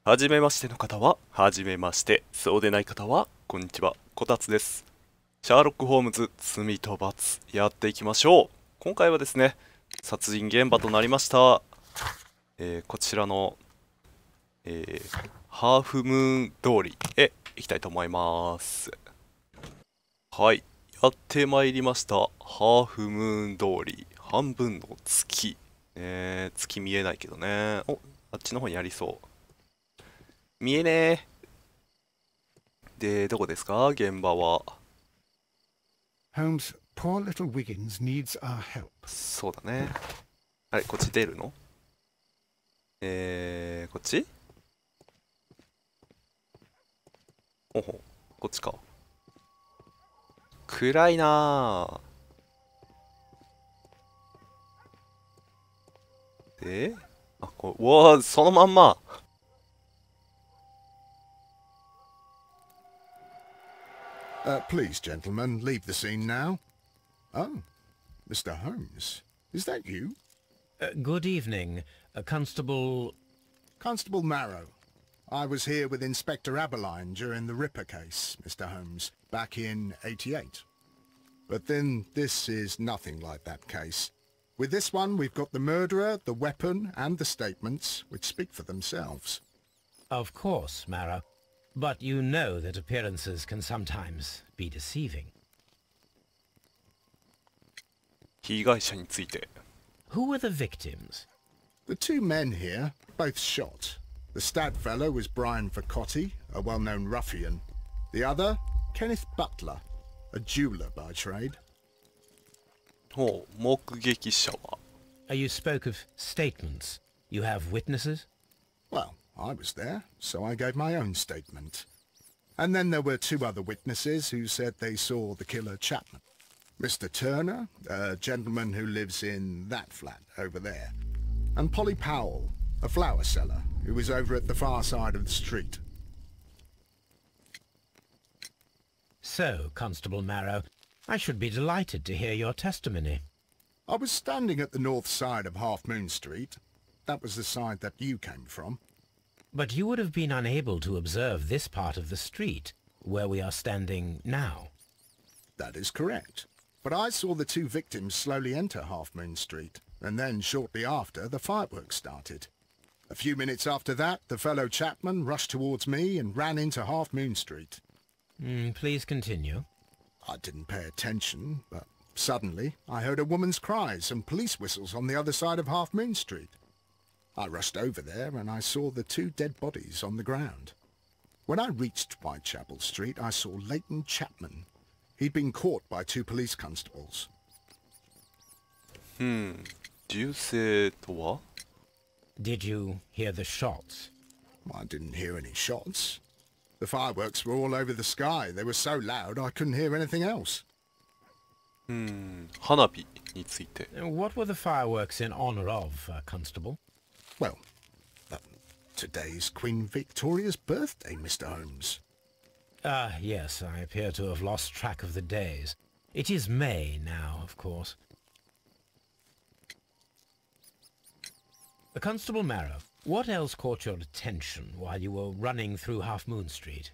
はじめましての方は、はじめまして。そうでない方は、こんにちは。こたつです。シャーロック・ホームズ、罪と罰、やっていきましょう。今回はですね、殺人現場となりました。こちらの、ハーフムーン通りへ行きたいと思います。はい、やってまいりました。ハーフムーン通り、半分の月。月見えないけどね。お、あっちの方にありそう。見えねえ。で、どこですか現場は。Holmes, poor little Wiggins needs our help. そうだね。あれ、こっち出るのこっちほほ、こっちか。暗いなぁ。で、あ、うわぁ、そのまんま。Please, gentlemen, leave the scene now. Oh, Mr. Holmes, is that you? Good evening, Constable... Constable Marrow. I was here with Inspector Aberline during the Ripper case, Mr. Holmes, back in '88. But then this is nothing like that case. With this one, we've got the murderer, the weapon, and the statements, which speak for themselves. Of course, Marrow. But you know that appearances can sometimes be deceiving. 被害者について。Who were the victims? The two men here, both shot. The stab fellow was Brian Vercotti, a well-known ruffian. The other, Kenneth Butler, a jeweller by trade. ほう、目撃者は。You spoke of statements. You have witnesses? Well, I was there, so I gave my own statement. And then there were two other witnesses who said they saw the killer Chapman. Mr. Turner, a gentleman who lives in that flat over there. And Polly Powell, a flower seller, who was over at the far side of the street. So, Constable Marrow, I should be delighted to hear your testimony. I was standing at the north side of Half Moon Street. That was the side that you came from. But you would have been unable to observe this part of the street, where we are standing now. That is correct. But I saw the two victims slowly enter Half Moon Street, and then shortly after, the fireworks started. A few minutes after that, the fellow Chapman rushed towards me and ran into Half Moon Street. Please continue. I didn't pay attention, but suddenly I heard a woman's cries and police whistles on the other side of Half Moon Street. I rushed over there and I saw the two dead bodies on the ground. When I reached Whitechapel Street, I saw Leighton Chapman. He'd been caught by two police constables. 銃声とは Did you hear the shots? I didn't hear any shots. The fireworks were all over the sky. They were so loud I couldn't hear anything else. 花火について。What were the fireworks in honor of, Constable? Well, today's Queen Victoria's birthday, Mr. Holmes. Ah, yes, I appear to have lost track of the days. It is May now, of course. Constable Marrow, what else caught your attention while you were running through Half Moon Street?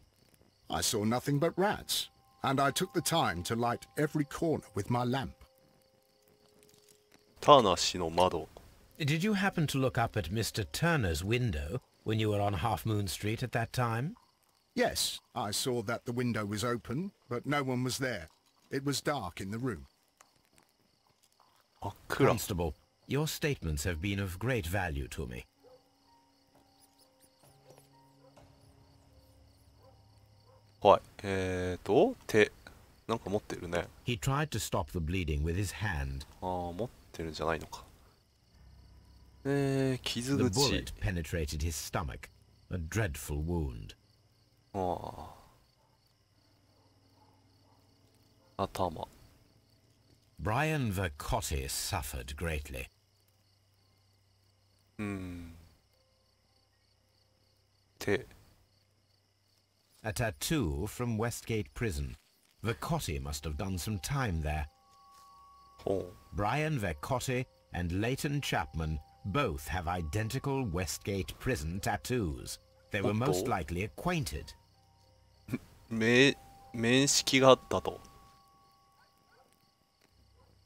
I saw nothing but rats, and I took the time to light every corner with my lamp. ターナー氏の窓。Did you happen to look up at Mr. Turner's window when you were on Half Moon Street at that time? Yes, I saw that the window was open, but no one was there. It was dark in the room. 真っ暗。 Constable, your statements have been of great value to me. はい。手。なんか持ってるね。 He tried to stop the bleeding with his hand. ああ、持ってるんじゃないのか。傷 The 口。 bullet penetrated his stomach. A dreadful wound. ああ。頭。 Brian Vercotti suffered greatly. 手。 A tattoo from Westgate Prison. Vercotti must have done some time there. ほう。 Brian Vercotti and Leighton Chapman both have identical Westgate Prison tattoos. They were most likely acquainted. 面識があったと。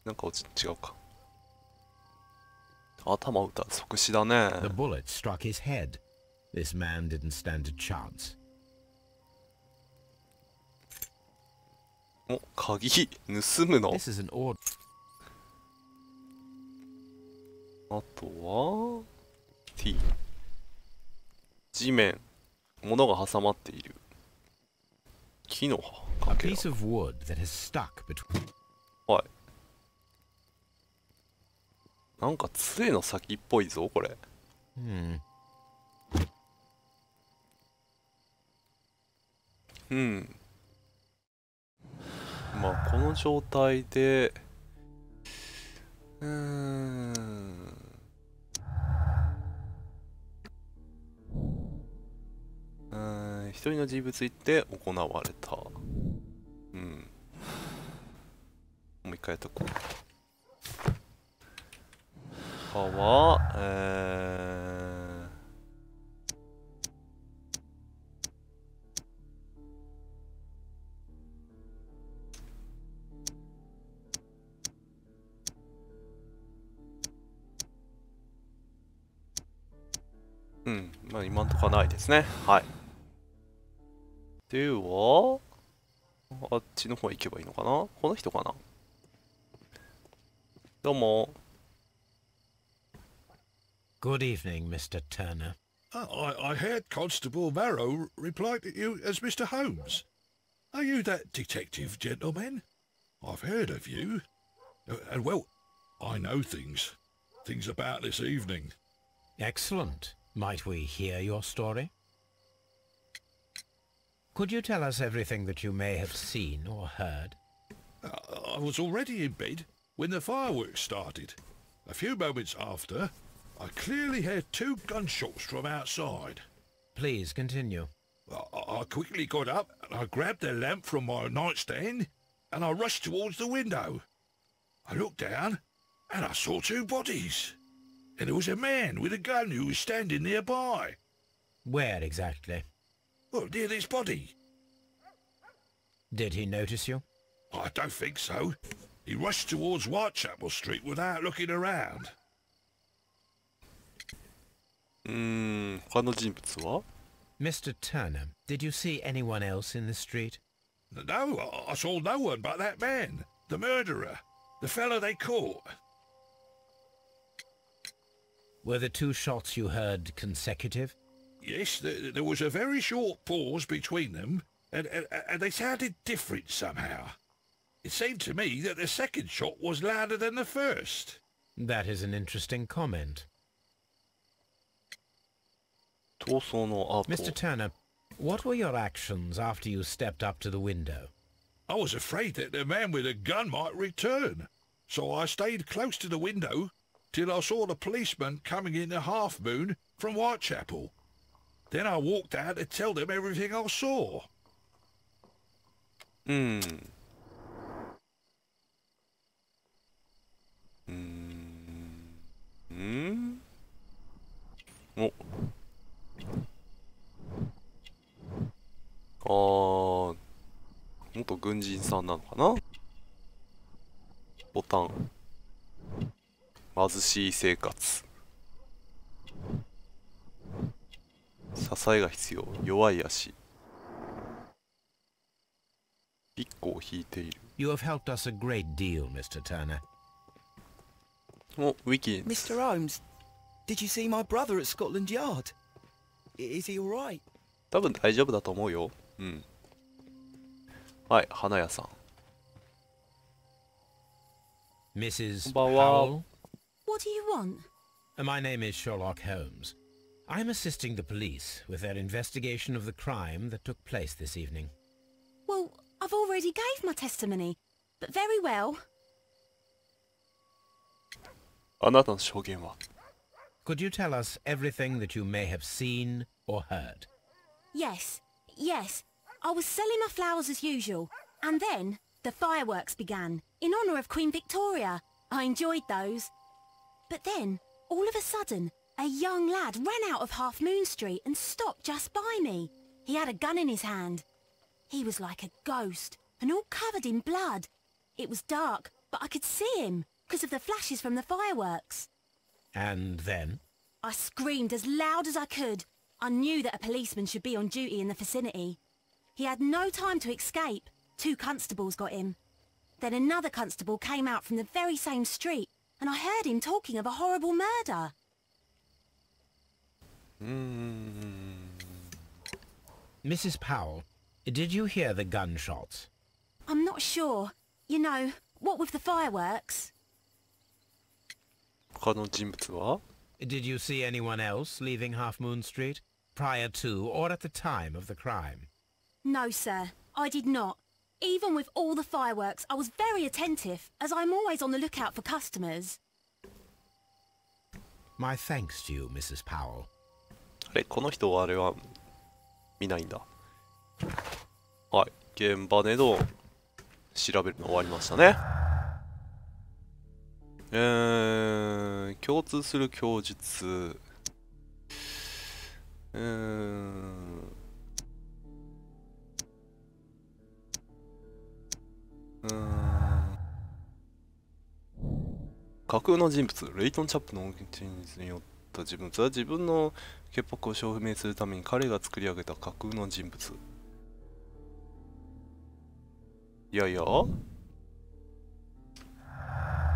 なんか違うか。頭打った。即死だね。The bullet struck his head. This man didn't stand a chance. お、鍵盗むの？ This is an order. あとは T。地面。物が挟まっている。木の A かけら。 piece of wood that has stuck between. はい。なんか杖の先っぽいぞこれ。まあこの状態で一人の人物いて行われた。もう一回やっとこう。他はまあ今んとこはないですね。はい。では、あっちの方行けばいいのかな？この人かな？どうも。Good evening, Mr. Turner. I heard Constable Marrow reply to you as Mr. Holmes. Are you that detective gentleman? I've heard of you. And well, I know things about this evening. Excellent. Might we hear your story? Could you tell us everything that you may have seen or heard? I was already in bed when the fireworks started. A few moments after, I clearly heard 2 gunshots from outside. Please continue. I quickly got up and I grabbed a lamp from my nightstand and I rushed towards the window. I looked down and I saw 2 bodies. And there was a man with a gun who was standing nearby. Where exactly? Well, near this body. Did he notice you? I don't think so. He rushed towards Whitechapel Street without looking around. 他の人物は？ Mr. Turner, did you see anyone else in the street? No, I saw no one but that man, the murderer, the fellow they caught. Were the 2 shots you heard consecutive? Yes, there was a very short pause between them, and they sounded different somehow. It seemed to me that the second shot was louder than the first. That is an interesting comment. 逃走の後。 Mr. Turner, what were your actions after you stepped up to the window? I was afraid that the man with a gun might return, so I stayed close to the window till I saw the policeman coming in the Half Moon from Whitechapel. Then I walked out to tell them everything I saw. 元軍人さんなのかな。ボタン。貧しい生活。支えが必要。弱い足。ピッコを引いている。You have helped us a great deal, Mr. Turner. お、ウィキ。 Mr. Holmes, did you see my brother at Scotland Yard? Is he all right? 多分大丈夫だと思うよ。はい、花屋さん。 Mrs. こんばんは。 Powell? What do you want? My name is Sherlock Holmes. I'm assisting the police with their investigation of the crime that took place this evening. Well, I've already gave my testimony, but very well. あなたの証言は？ Could you tell us everything that you may have seen or heard? Yes. I was selling my flowers as usual, and then the fireworks began, in honour of Queen Victoria. I enjoyed those. But then, all of a sudden, A young lad ran out of Half Moon Street and stopped just by me. He had a gun in his hand. He was like a ghost and all covered in blood. It was dark, but I could see him because of the flashes from the fireworks. And then? I screamed as loud as I could. I knew that a policeman should be on duty in the vicinity. He had no time to escape. 2 constables got him. Then another constable came out from the very same street, and I heard him talking of a horrible murder. Mrs. Powell, did you hear the gunshots? I'm not sure. You know, what with the fireworks? 他の人物は Did you see anyone else leaving Half Moon Street, prior to or at the time of the crime? No, sir, I did not. Even with all the fireworks, I was very attentive, as I'm always on the lookout for customers. My thanks to you, Mrs. Powell. あれ、この人はあれは見ないんだ。はい、現場での調べるの終わりましたね。共通する供述。架空の人物、レイトン・チャップの真実によった人物は自分の潔白を証明するために彼が作り上げた架空の人物。いやいや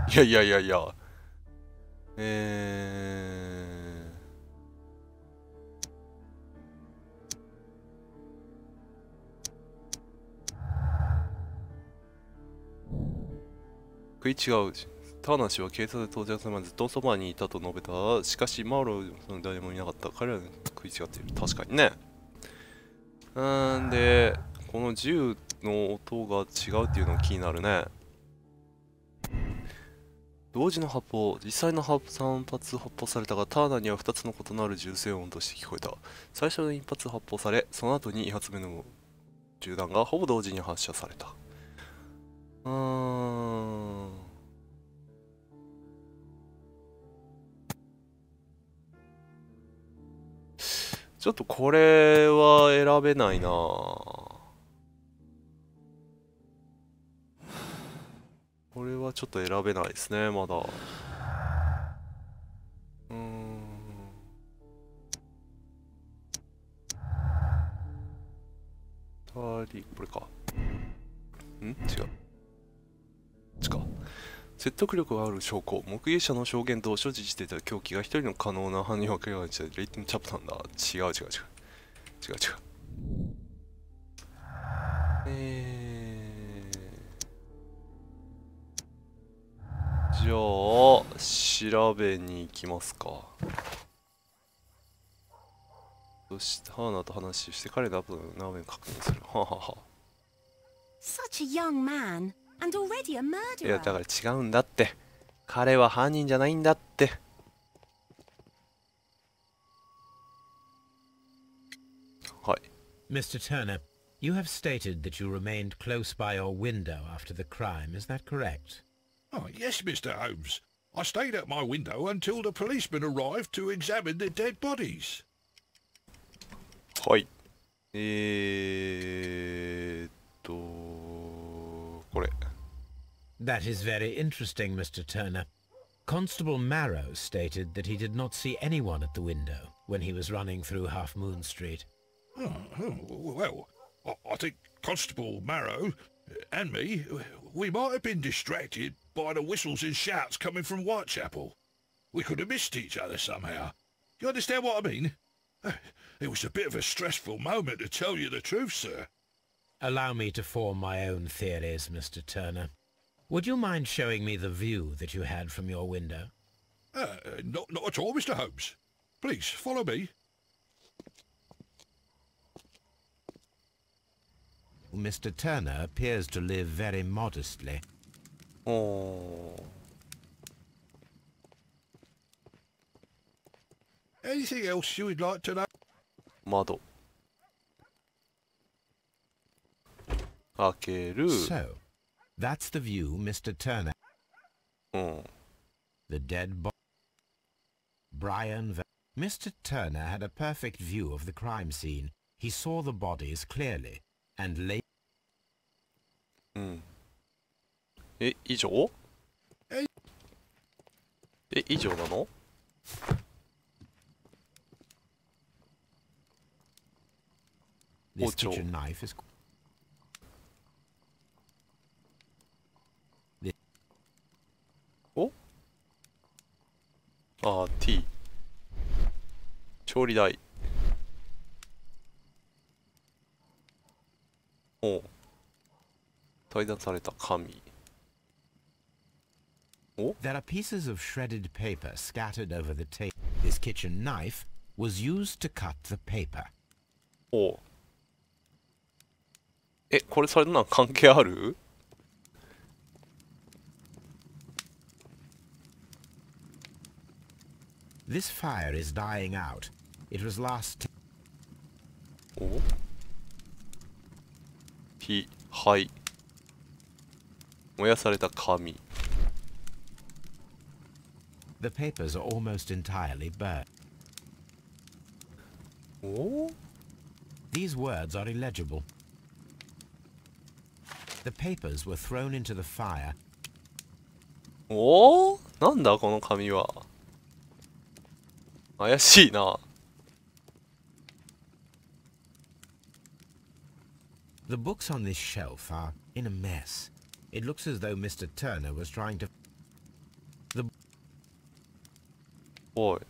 いやいやいやいや食い違う。ターナー氏は警察で到着するまでずっとそばにいたと述べた。しかしマウロは誰もいなかった。彼らに食い違っている。確かにね。でこの銃の音が違うっていうのが気になるね。同時の発砲、実際の3発発砲されたが、ターナーには2つの異なる銃声音として聞こえた。最初の1発発砲され、その後に2発目の銃弾がほぼ同時に発射された。ちょっとこれは選べないな。これはちょっと選べないですね、まだ。これか。違う。説得力がある証拠、目撃者の証言と所持していた凶器が一人の可能な犯人を明らかにしてレイテンチャプターなんだ。違う。じゃあ調べに行きますか。そしてハーナーと話して彼のアプリの名前を確認する。ははは。Such a young man. And already a い murderer. やだから違うんだって。彼は犯人じゃないんだって。はい。Mr. Turner, you have stated that you remained close by your window after the crime. Is that correct? Oh, yes, Mr. Holmes. I stayed at my window until the policeman arrived to examine the dead bodies. はい。これ。That is very interesting, Mr. Turner. Constable Marrow stated that he did not see anyone at the window when he was running through Half Moon Street. Well, I think Constable Marrow and me, we might have been distracted by the whistles and shouts coming from Whitechapel. We could have missed each other somehow. You understand what I mean? It was a bit of a stressful moment, to tell you the truth, sir. Allow me to form my own theories, Mr. Turner. Would you mind showing me the view that you had from your window? Not at all, Mr. Holmes. Please, follow me. Mr. Turner appears to live very modestly. Oh. Anything else you would like to know? 窓。開ける。So, that's the view, Mr. Turner. The dead body. Brian Mr. Turner had a perfect view of the crime scene. He saw the bodies clearly and lay... うん。以上？以上なの？ This kitchen knife is...お？ああ、T。調理台。おう。取り出された紙。お？ There are pieces of shredded paper scattered over the table. This kitchen knife was used to cut the paper. おう。これそれなん関係ある？This fire is dying out. It was last... お？はい。燃やされた紙。The papers are almost entirely burnt. お？ These words are illegible. The papers were thrown into the fire. お？なんだこの紙は。怪しいな。The books on this shelf are in a mess. It looks as though Mr. Turner was trying to... おい。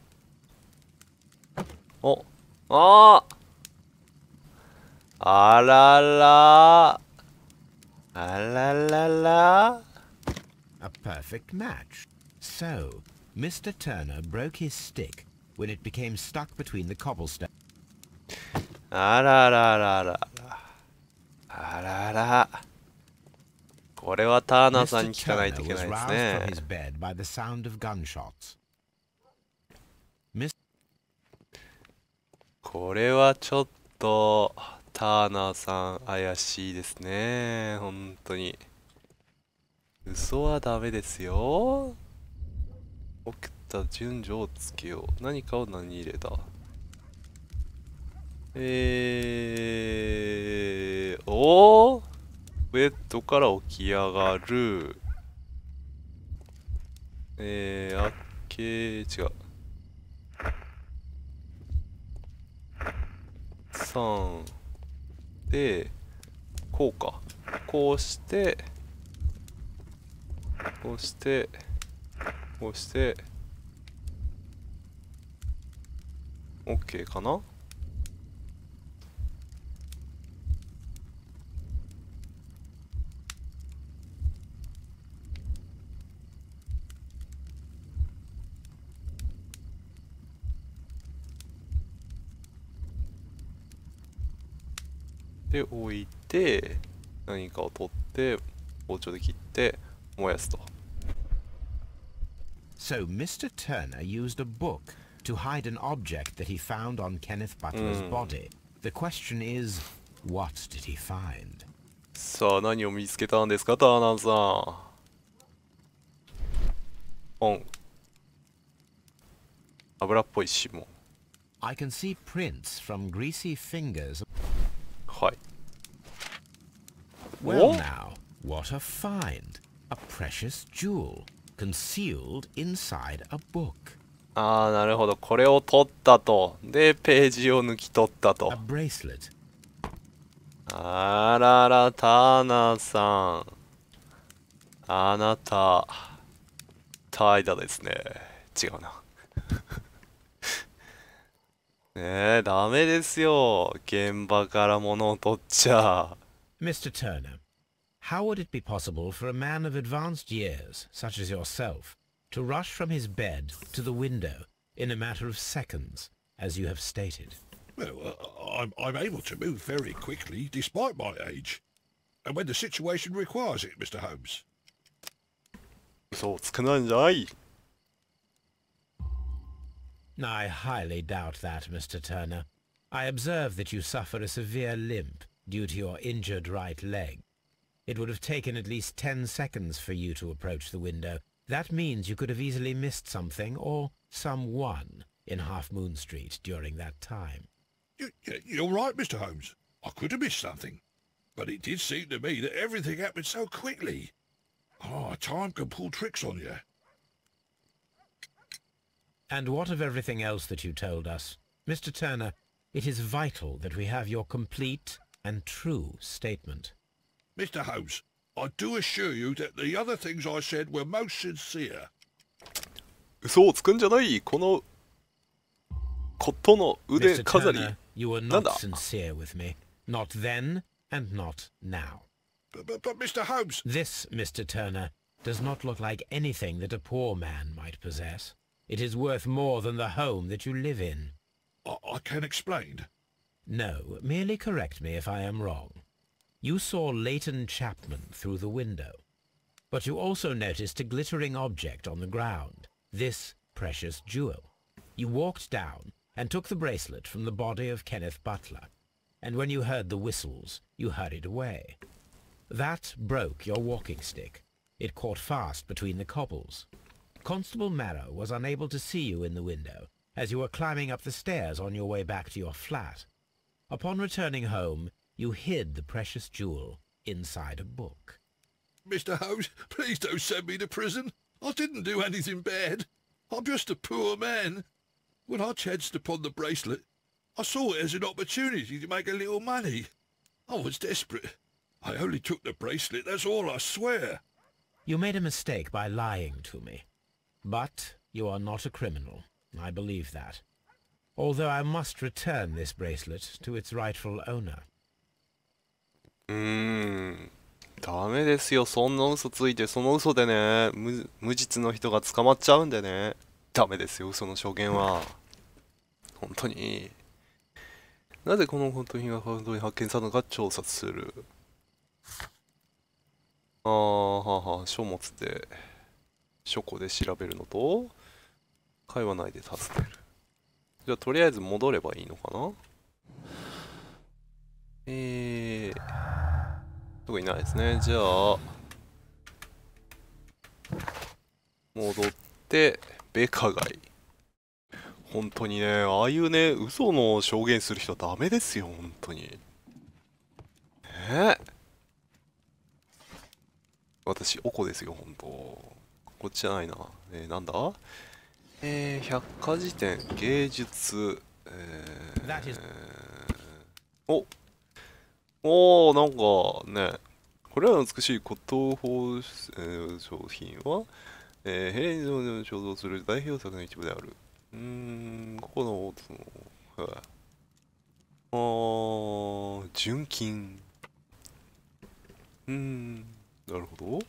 お。ああ。あらら。あららら。A perfect match. So, Mr. Turner broke his stick when it became stuck between the cobblestone. あららららら。あらら。これはターナーさんに聞かないといけないですね。Mr. Turner was roused from his bed by the sound of gunshots. これはちょっとターナーさん怪しいですね。本当に。嘘はダメですよ。起きた順序をつけよう。何かを何入れた？おー、ベッドから起き上がる。あっけ違う。3でこうか、こうしてこうしてこうして OK かな。で置いて何かを取って包丁で切って燃やすと。So Mr. Turner used a book to hide an object that he found on Kenneth Butler's body. The question is, what did he find? さあ何を見つけたんですかターナーさん。油っぽい指紋。I can see prints from greasy fingers. はい。Well now, what a find! A precious jewel, concealed inside a book. ああ、なるほど。これを取ったと。で、ページを抜き取ったと。A bracelet. あらら、ターナーさん。あなた、怠惰ですね。違うな。ねえ、ダメですよ。現場から物を取っちゃ。Mr. Turner, how would it be possible for a man of advanced years, such as yourself, to rush from his bed to the window in a matter of seconds, as you have stated? Well, I'm able to move very quickly, despite my age. And when the situation requires it, Mr. Holmes. 嘘をつくなんじゃない。I highly doubt that, Mr. Turner. I observe that you suffer a severe limp due to your injured right leg. It would have taken at least 10 seconds for you to approach the window. That means you could have easily missed something or someone in Half Moon Street during that time. You're right, Mr. Holmes. I could have missed something. But it did seem to me that everything happened so quickly. Oh, time can pull tricks on you. And what of everything else that you told us? Mr. Turner, it is vital that we have your complete and true statement. Mr. Holmes, I do assure you that the other things I said were most sincere. 嘘をつくんじゃない。このことの腕 Mr. 飾り。 Turner, you were なん not だ。 sincere with me. Not then and not now. But Mr. Holmes... This, Mr. Turner, does not look like anything that a poor man might possess. It is worth more than the home that you live in. I can explain. No, merely correct me if I am wrong. You saw Leighton Chapman through the window, but you also noticed a glittering object on the ground, this precious jewel. You walked down and took the bracelet from the body of Kenneth Butler, and when you heard the whistles, you hurried away. That broke your walking stick. It caught fast between the cobbles. Constable Marrow was unable to see you in the window, as you were climbing up the stairs on your way back to your flat. Upon returning home, you hid the precious jewel inside a book. Mr. Holmes, please don't send me to prison. I didn't do anything bad. I'm just a poor man. When I chanced upon the bracelet, I saw it as an opportunity to make a little money. I was desperate. I only took the bracelet, that's all, I swear. You made a mistake by lying to me. But you are not a criminal. I believe that. Although I must return this bracelet to its rightful owner. ダメですよ。そんな嘘ついて、その嘘でね、無実の人が捕まっちゃうんでね。ダメですよ、嘘の証言は。本当に。なぜこの本当に発見されたのか調査する。書物で、書庫で調べるのと、会話内で尋ねる。じゃあ、とりあえず戻ればいいのかな。特にないですね。じゃあ、戻って、ベカ街。本当にね、ああいうね、嘘の証言する人はダメですよ、本当に。私、おこですよ、本当。こっちじゃないな。なんだ百科事典、芸術、なんかね、これらの美しい骨董法、商品は、ヘレンズを肖像する代表作の一部である。ここの、純金。なるほど。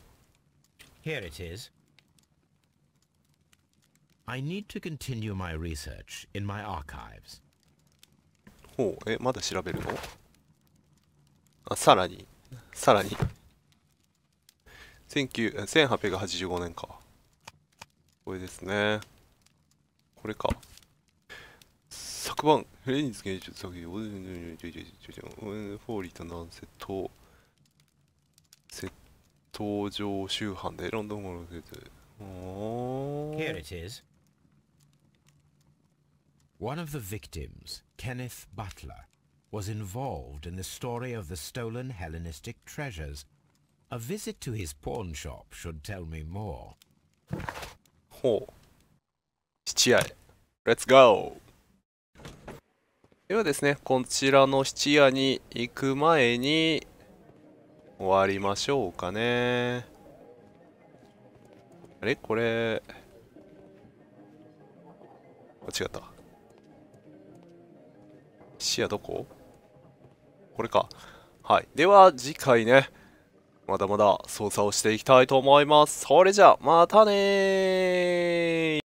Here it is. I need to continue my research in my archives. ほう、まだ調べるの？あ、さらに。1885年か。これですね。これか。昨晩、ヘレンズ芸術作品、フォーリーとナン窃盗上周藩でロンドン語の出て。Here it is. One of the victims, Kenneth Butler, was involved in the story of the stolen Hellenistic treasures. A visit to his pawn shop should tell me more. ほう。質屋へ。Let's go! ではですね、こちらの質屋に行く前に終わりましょうかね。あれこれ。違った。視野どこ？これか。はい。では次回ね、まだまだ捜査をしていきたいと思います。それじゃあ、またねー。